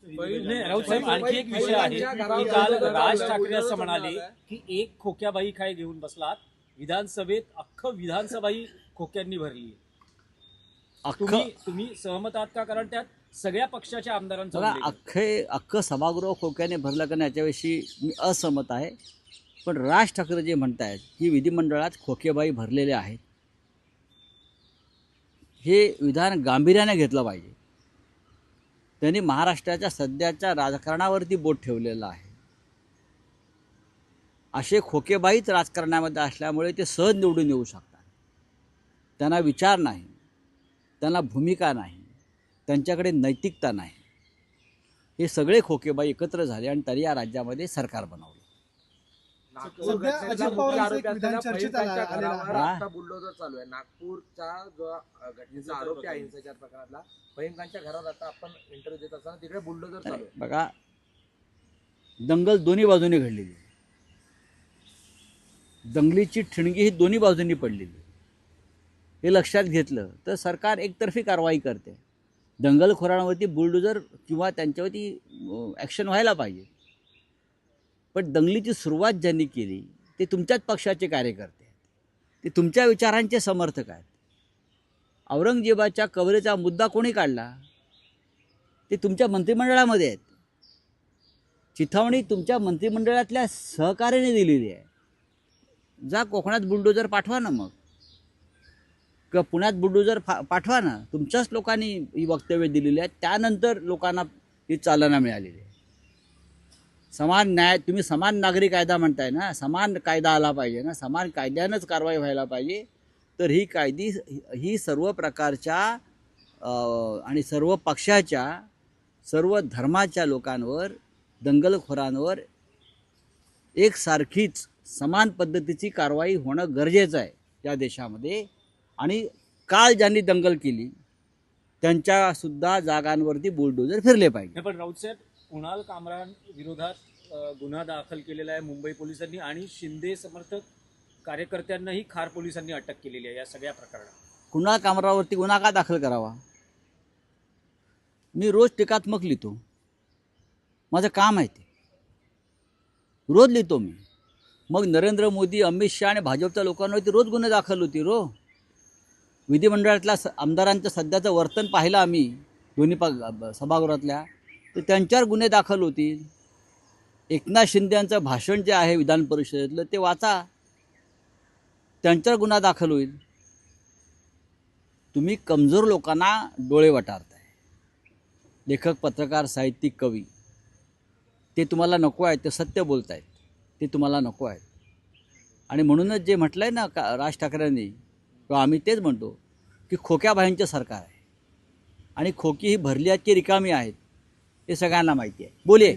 नाही राऊत साहेब, आणखी एक विषय आहे की काल राज ठाकरे असं म्हणाले की एक खोक्याबाई काय घेऊन बसलात, विधानसभेत अख्खं विधानसभा ही खोक्यांनी भरली. तुम्ही सहमत आहात का? कारण त्यात सगळ्या पक्षाच्या आमदारांचा उल्लेख आहे. अख्खं सभागृह खोक्याने भरलं का याच्याविषयी मी असहमत आहे. पण राज ठाकरे जे म्हणतायत की विधिमंडळात खोकेबाई भरलेले आहेत, हे विधान गांभीर्याने घेतलं पाहिजे. त्यांनी महाराष्ट्राच्या सध्याच्या राजकारणावरती बोट ठेवलेलं आहे. असे खोकेबाईच राजकारणामध्ये असल्यामुळे ते सहज निवडून येऊ शकतात. त्यांना विचार नाही, त्यांना भूमिका नाही, त्यांच्याकडे नैतिकता नाही. हे सगळे खोकेबाई एकत्र झाले आणि तरी या राज्यामध्ये सरकार बनवलं. बुलडोजर चालू आहे. नागपूरचा जो घटनेचा आरोपी आहे हिंसाचार प्रकरणातला, फहीमखानच्या घरावर आता आपण इंटरव्ह्यू देत असताना तिकडे बुलडोजर चालू आहे. बघा, दंगल दोन्ही बाजूने घडलेली, दंगलीची ठिणगी ही दोन्ही बाजूंनी पडलेली. हे लक्षात घेतलं तर सरकार एकतर्फी कारवाई करते. दंगलखोरांवरती बुलडोजर किंवा त्यांच्यावरती ॲक्शन व्हायला पाहिजे. पण दंगलीची सुरुवात ज्यांनी केली ते तुमच्याच पक्षाचे कार्यकर्ते आहेत, ते तुमच्या विचारांचे समर्थक आहेत. औरंगजेबाच्या कबरेचा मुद्दा कोणी काढला? ते तुमच्या मंत्रिमंडळामध्ये आहेत. चिथावणी तुमच्या मंत्रिमंडळातल्या सहकार्याने दिलेली आहे. जा कोकणात बुलडोजर पाठवा ना, मग किंवा पुण्यात बुलडोजर पाठवा ना. तुमच्याच लोकांनी ही वक्तव्य दिलेली आहेत. त्यानंतर लोकांना ही चालना मिळालेली आहे. समान न्याय, तुम्ही समान नागरी कायदा म्हणताय ना, समान कायदा आला पाहिजे ना, समान कायद्यानंच कारवाई व्हायला पाहिजे. तर ही सर्व प्रकारच्या आणि सर्व पक्षाच्या, सर्व धर्माच्या लोकांवर, दंगलखोरांवर एकसारखीच समान पद्धतीची कारवाई होणं गरजेचं आहे या देशामध्ये. आणि काल ज्यांनी दंगल केली त्यांच्यासुद्धा जागांवरती बुलडोजर फिरले पाहिजे. पण राऊत साहेब, कुणाल कामरा विरोधात गुन्हा दाखल केलेला आहे मुंबई पोलिसांनी, आणि शिंदे समर्थक कार्यकर्त्यांनाही खार पोलिसांनी अटक केलेली आहे या सगळ्या प्रकरणात. कुणाल कामरावरती गुन्हा का दाखल करावा? मी रोज टीकात्मक लिहितो, माझं काम आहे ते, रोज लिहितो मी. मग नरेंद्र मोदी, अमित शहा आणि भाजपच्या लोकांवरती रोज गुन्हे दाखल होती. विधिमंडळातल्या आमदारांचं सध्याचं वर्तन पाहिलं आम्ही दोन्ही सभागृहातल्या, तर त्यांच्यावर गुन्हे दाखल होतील. एकनाथ शिंदे यांचं भाषण जे आहे विधान परिषदेतलं ते वाचा, त्यांच्यावर गुन्हा दाखल होईल. तुम्ही कमजोर लोकांना डोळे वटारताय. लेखक, पत्रकार, साहित्यिक, कवी, ते तुम्हाला नको आहेत, ते सत्य बोलत आहेत, ते तुम्हाला नको आहेत. आणि म्हणूनच जे म्हटलं आहे ना राज ठाकरेंनी, किंवा आम्ही तेच म्हणतो की खोक्याबाईंचं सरकार आहे आणि खोकी ही भरली आहेत की रिकामी आहेत हे सगळ्यांना माहिती आहे. बोलिए.